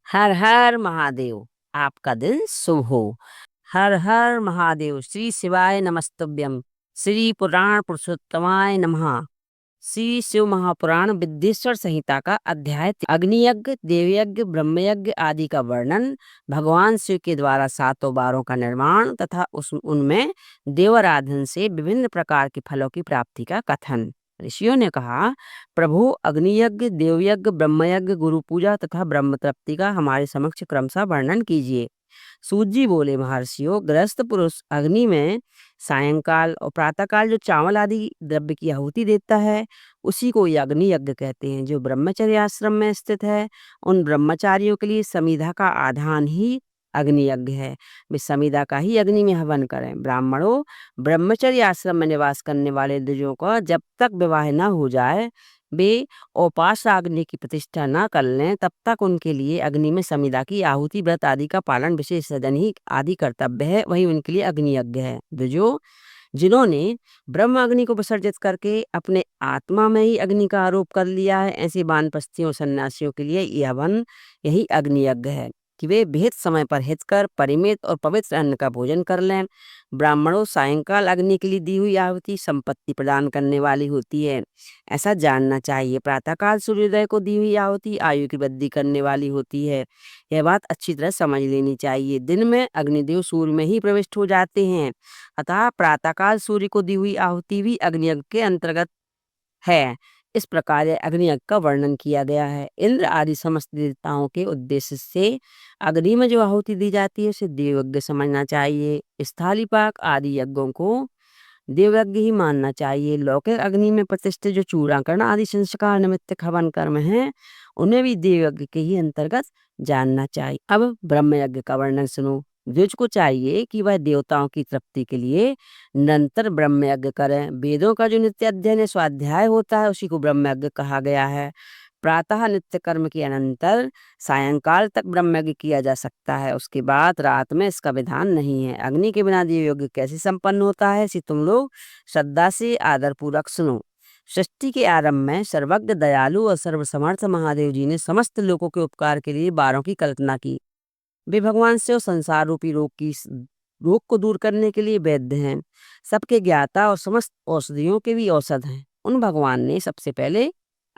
हर हर महादेव। आपका दिन शुभ हो। हर हर महादेव। श्री शिवाय नमस्तुभ्यम। श्री पुराण पुरुषोत्तमाय नमः। श्री शिव महापुराण विद्येश्वर संहिता का अध्याय अग्नियज्ञ, देवयज्ञ, ब्रह्मयज्ञ आदि का वर्णन, भगवान शिव के द्वारा सातों बारों का निर्माण तथा उनमें देवाराधन से विभिन्न प्रकार के फलों की प्राप्ति का कथन। ऋषियों ने कहा, प्रभु अग्नियज्ञ, देवयज्ञ, ब्रह्मयज्ञ, गुरु पूजा तथा ब्रह्म तृप्ति का हमारे समक्ष क्रमशः वर्णन कीजिए। सूत जी बोले, महर्षियों, गृहस्थ पुरुष अग्नि में सायंकाल और प्रातःकाल जो चावल आदि द्रव्य की आहुति देता है, उसी को अग्नि यज्ञ कहते हैं। जो ब्रह्मचर्य आश्रम में स्थित है, उन ब्रह्मचारियों के लिए समिधा का आधान ही अग्नि यज्ञ है। वे समिधा का ही अग्नि में हवन करें। ब्राह्मणों, ब्रह्मचर्य आश्रम में निवास करने वाले द्विजों का जब तक विवाह न हो जाए, वे उपासाग्नि की प्रतिष्ठा न कर लें, तब तक उनके लिए अग्नि में समिधा की आहुति, व्रत आदि का पालन, विशेष सदन ही आदि कर्तव्य है। वही उनके लिए अग्नि यज्ञ है। जो जिन्होंने ब्रह्म अग्नि को विसर्जित करके अपने आत्मा में ही अग्नि का आरोप कर लिया है, ऐसे वानप्रस्थियों सन्यासियों के लिए यही अग्नि यज्ञ है कि वे विहित समय पर हित कर परिमित और पवित्र अन्न का भोजन कर लें। ब्राह्मणों, सायंकाल अग्नि के लिए दी हुई आहुति संपत्ति प्रदान करने वाली होती है, ऐसा जानना चाहिए। प्रातःकाल सूर्योदय को दी हुई आहुति आयु की वृद्धि करने वाली होती है, यह बात अच्छी तरह समझ लेनी चाहिए। दिन में अग्निदेव सूर्य में ही प्रविष्ट हो जाते हैं, अतः प्रातःकाल सूर्य को दी हुई आहुति भी अग्नियज्ञ के अंतर्गत है। इस प्रकार यह अग्नियज्ञ का वर्णन किया गया है। इंद्र आदि समस्त देवताओं के उद्देश्य से अग्नि में जो आहुति दी जाती है, उसे देवयज्ञ समझना चाहिए। स्थालीपाक आदि यज्ञों को देवयज्ञ ही मानना चाहिए। लौकिक अग्नि में प्रतिष्ठित जो चूड़ाकरण आदि संस्कार निमित्त हवन कर्म हैं, उन्हें भी देवयज्ञ के ही अंतर्गत जानना चाहिए। अब ब्रह्मयज्ञ का वर्णन सुनो। द्विज को चाहिए कि वह देवताओं की तृप्ति के लिए निरंतर ब्रह्मयज्ञ करें। वेदों का जो नित्य अध्ययन स्वाध्याय होता है, उसी को ब्रह्मयज्ञ कहा गया है। प्रातः नित्य कर्म के अनंतर सायंकाल तक ब्रह्मयज्ञ किया जा सकता है, उसके बाद रात में इसका विधान नहीं है। अग्नि के बिना देवयज्ञ कैसे संपन्न होता है, इसे तुम लोग श्रद्धा से आदर पूर्वक सुनो। सृष्टि के आरंभ में सर्वज्ञ, दयालु और सर्वसमर्थ महादेव जी ने समस्त लोगों के उपकार के लिए बारों की कल्पना की। वे भगवान से संसार रूपी रोग को दूर करने के लिए वैद्य हैं, सबके ज्ञाता और समस्त औषधियों के भी औषध हैं। उन भगवान ने सबसे पहले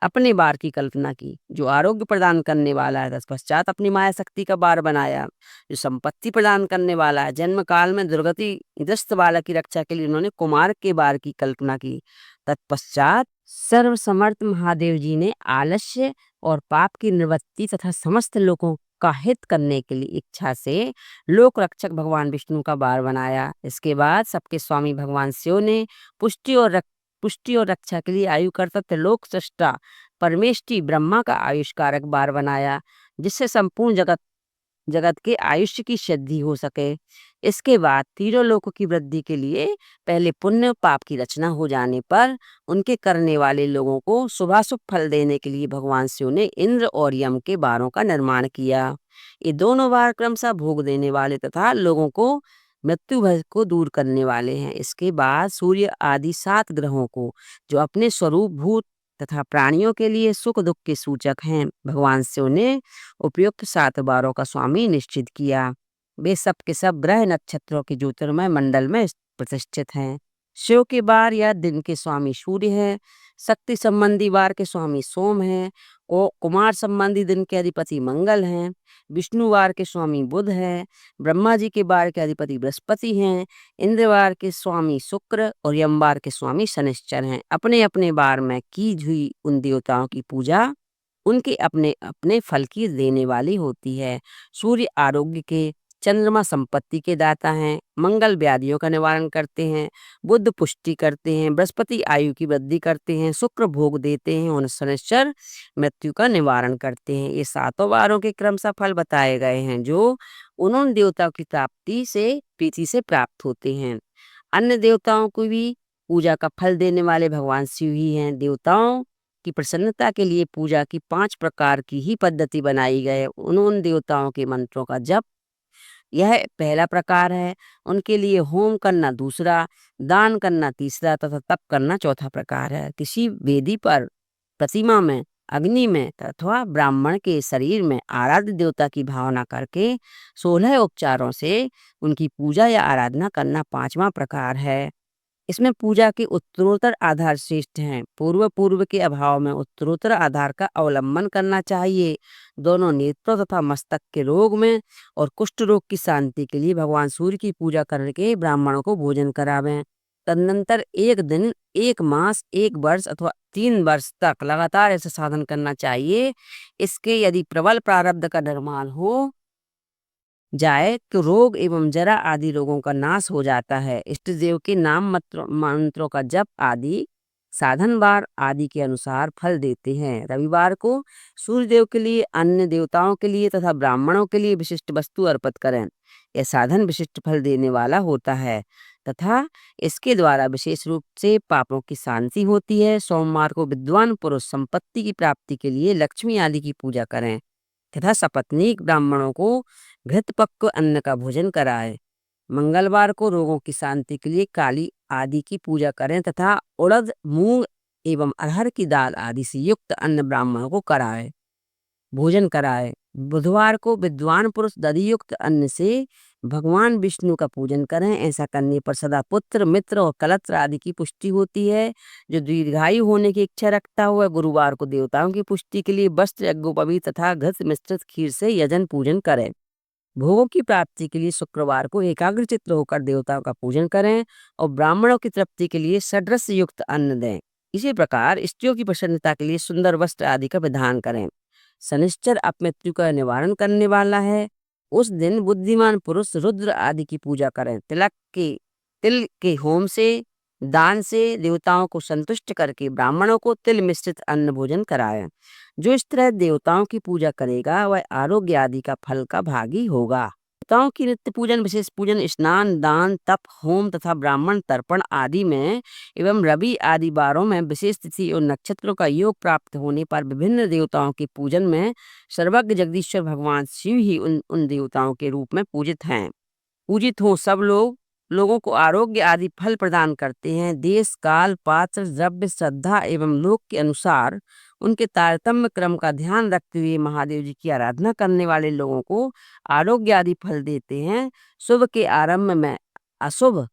अपने बार की कल्पना की, जो आरोग्य प्रदान करने वाला है। तत्पश्चात अपनी माया शक्ति का बार बनाया, जो संपत्ति प्रदान करने वाला है। जन्म काल में दुर्गति ग्रस्त बालक की रक्षा के लिए उन्होंने कुमार के बार की कल्पना की। तत्पश्चात सर्वसमर्थ महादेव जी ने आलस्य और पाप की निवृत्ति तथा समस्त लोगों का हित करने के लिए इच्छा से लोक रक्षक भगवान विष्णु का बार बनाया। इसके बाद सबके स्वामी भगवान शिव ने पुष्टि और रक्षा के लिए आयु कर्तव्य लोक सृष्टा परमेष्टि ब्रह्मा का आयुष्कारक बार बनाया, जिससे संपूर्ण जगत के आयुष्य की सिद्धि हो सके। इसके बाद तीनों लोकों की वृद्धि के लिए पहले पुण्य पाप की रचना हो जाने पर उनके करने वाले लोगों को शुभाशुभ फल देने के लिए भगवान शिव ने इंद्र और यम के बारों का निर्माण किया। ये दोनों बार क्रमशः भोग देने वाले तथा लोगों को मृत्यु भय को दूर करने वाले हैं। इसके बाद सूर्य आदि 7 ग्रहों को, जो अपने स्वरूप भूत तथा प्राणियों के लिए सुख दुख के सूचक हैं, भगवान शिव ने उपयुक्त 7 बारों का स्वामी निश्चित किया। वे सब के सब ग्रह नक्षत्रों के ज्योतिर्मय मंडल में प्रतिष्ठित हैं। शिव के बार या दिन के स्वामी सूर्य हैं, शक्ति संबंधी बार के स्वामी सोम हैं, और कुमार संबंधी दिन के अधिपति मंगल हैं। विष्णुवार के स्वामी बुध हैं, ब्रह्मा जी के बार के अधिपति बृहस्पति हैं, इंद्रवार के स्वामी शुक्र और यमवार के स्वामी शनिश्चर हैं। अपने अपने बार में की हुई उन देवताओं की पूजा उनके अपने अपने फल की देने वाली होती है। सूर्य आरोग्य के, चंद्रमा संपत्ति के दाता हैं, मंगल व्याधियों का निवारण करते हैं, बुध पुष्टि करते हैं, बृहस्पति आयु की वृद्धि करते हैं, शुक्र भोग देते हैं और शनिश्चर मृत्यु का निवारण करते हैं। ये 7 वारों के क्रमशः फल बताए गए हैं, जो उन्होंने देवताओं की प्राप्ति से प्रीति से प्राप्त होते हैं। अन्य देवताओं को भी पूजा का फल देने वाले भगवान शिव ही हैं। देवताओं की प्रसन्नता के लिए पूजा की 5 प्रकार की ही पद्धति बनाई गई है। उन देवताओं के मंत्रों का जप यह पहला प्रकार है, उनके लिए होम करना दूसरा, दान करना तीसरा तथा तप करना चौथा प्रकार है। किसी वेदी पर प्रतिमा में अग्नि में अथवा ब्राह्मण के शरीर में आराध्य देवता की भावना करके 16 उपचारों से उनकी पूजा या आराधना करना पांचवा प्रकार है। इसमें पूजा के उत्तरोत्तर आधार श्रेष्ठ हैं। पूर्व के अभाव में उत्तरोत्तर आधार का अवलंबन करना चाहिए। दोनों नेत्रों तथा मस्तक के रोग में और कुष्ठ रोग की शांति के लिए भगवान सूर्य की पूजा करके ब्राह्मणों को भोजन करावें। तदनंतर एक दिन, एक मास, एक वर्ष अथवा 3 वर्ष तक लगातार ऐसा साधन करना चाहिए। इसके यदि प्रबल प्रारब्ध का निर्माण हो जाए तो रोग एवं जरा आदि रोगों का नाश हो जाता है। इष्ट देव के नाम मंत्रों का जप आदि साधनवार आदि के अनुसार फल देते हैं। रविवार को सूर्य देव के लिए, अन्य देवताओं के लिए तथा ब्राह्मणों के लिए विशिष्ट वस्तु अर्पित करें। यह साधन विशिष्ट फल देने वाला होता है तथा इसके द्वारा विशेष रूप से पापों की शांति होती है। सोमवार को विद्वान पुरुष संपत्ति की प्राप्ति के लिए लक्ष्मी आदि की पूजा करें तथा सपत्नीक ब्राह्मणों को घृत पक्व अन्न का भोजन कराएं। मंगलवार को रोगों की शांति के लिए काली आदि की पूजा करें तथा उड़द, मूंग एवं अरहर की दाल आदि से युक्त अन्न ब्राह्मणों को भोजन कराए। बुधवार को विद्वान पुरुष दधि युक्त अन्न से भगवान विष्णु का पूजन करें। ऐसा करने पर सदा पुत्र, मित्र और कलत्र आदि की पुष्टि होती है। जो दीर्घायु होने की इच्छा रखता हुआ गुरुवार को देवताओं की पुष्टि के लिए वस्त्र, यज्ञोपवीत तथा घृत मिश्रित खीर से यजन पूजन करें। भोगों की प्राप्ति के लिए शुक्रवार को एकाग्रचित्त होकर देवताओं का पूजन करें और ब्राह्मणों की तृप्ति के लिए षड्रस युक्त अन्न दें। इसी प्रकार स्त्रियों की प्रसन्नता के लिए सुंदर वस्त्र आदि का विधान करें। शनिश्चर अपमृत्यु का निवारण करने वाला है। उस दिन बुद्धिमान पुरुष रुद्र आदि की पूजा करें। तिल के होम से, दान से देवताओं को संतुष्ट करके ब्राह्मणों को तिल मिश्रित अन्न भोजन कराएं। जो इस तरह देवताओं की पूजा करेगा वह आरोग्य आदि का फल का भागी होगा। देवताओं की नित्य पूजन, विशेष पूजन, स्नान, दान, तप, होम तथा ब्राह्मण तर्पण आदि में एवं रवि आदि वारों में विशेष तिथि और नक्षत्रों का योग प्राप्त होने पर विभिन्न देवताओं के पूजन में सर्वज्ञ जगदीश्वर भगवान शिव ही उन देवताओं के रूप में पूजित हो। सब लोगों को आरोग्य आदि फल प्रदान करते हैं। देश, काल, पात्र, द्रव्य, श्रद्धा एवं लोक के अनुसार उनके तारतम्य क्रम का ध्यान रखते हुए महादेव जी की आराधना करने वाले लोगों को आरोग्य आदि फल देते हैं। शुभ के आरंभ में, अशुभ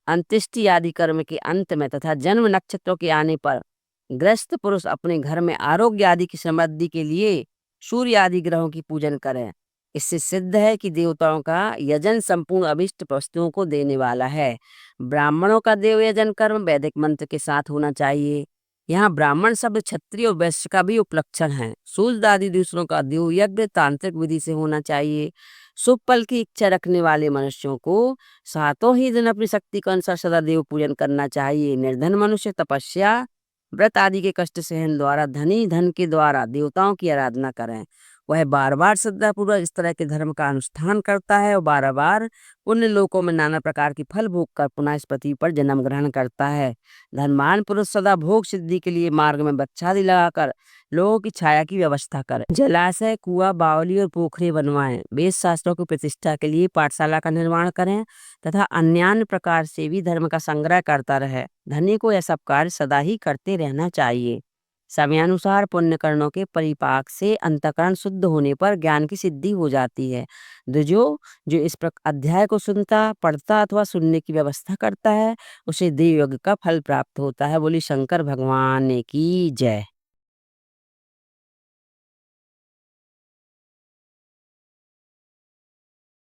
अंत्येष्टि आदि कर्म के अंत में तथा जन्म नक्षत्रों के आने पर गृहस्थ पुरुष अपने घर में आरोग्य आदि की समृद्धि के लिए सूर्य आदि ग्रहों की पूजन करें। इससे सिद्ध है कि देवताओं का यजन संपूर्ण अभिष्ट वस्तुओं को देने वाला है। ब्राह्मणों का देव यजन कर्म वैदिक मंत्र के साथ होना चाहिए। यहाँ ब्राह्मण शब्द क्षत्रिय और वैश्य का भी उपलक्षण है। सूर्य आदि दूसरों का देव यज्ञ तांत्रिक विधि से होना चाहिए। शुभ फल की इच्छा रखने वाले मनुष्यों को सातों ही दिन अपनी शक्ति के अनुसार सदा देव पूजन करना चाहिए। निर्धन मनुष्य तपस्या, व्रत आदि के कष्ट सहन द्वारा धनी धन के द्वारा देवताओं की आराधना करें। वह बार बार श्रद्धापूर्वक इस तरह के धर्म का अनुष्ठान करता है और बार बार पुण्य लोकों में नाना प्रकार की फल भोग कर पुनः इस पृथ्वी पर जन्म ग्रहण करता है। धनवान पुरुष सदा भोग सिद्धि के लिए मार्ग में वृक्षादि लगाकर लोगों की छाया की व्यवस्था करें। जलाशय, कुआं, बावली और पोखरे बनवाएं। वेद शास्त्रों की प्रतिष्ठा के लिए पाठशाला का निर्माण करें तथा अन्य प्रकार से भी धर्म का संग्रह करता रहे। धनी को यह सब कार्य सदा ही करते रहना चाहिए। समयानुसार पुण्य कर्णों के परिपाक से अंतःकरण शुद्ध होने पर ज्ञान की सिद्धि हो जाती है। जो इस अध्याय को सुनता, पढ़ता अथवा सुनने की व्यवस्था करता है उसे देव यज्ञ का फल प्राप्त होता है। बोली शंकर भगवान की जय।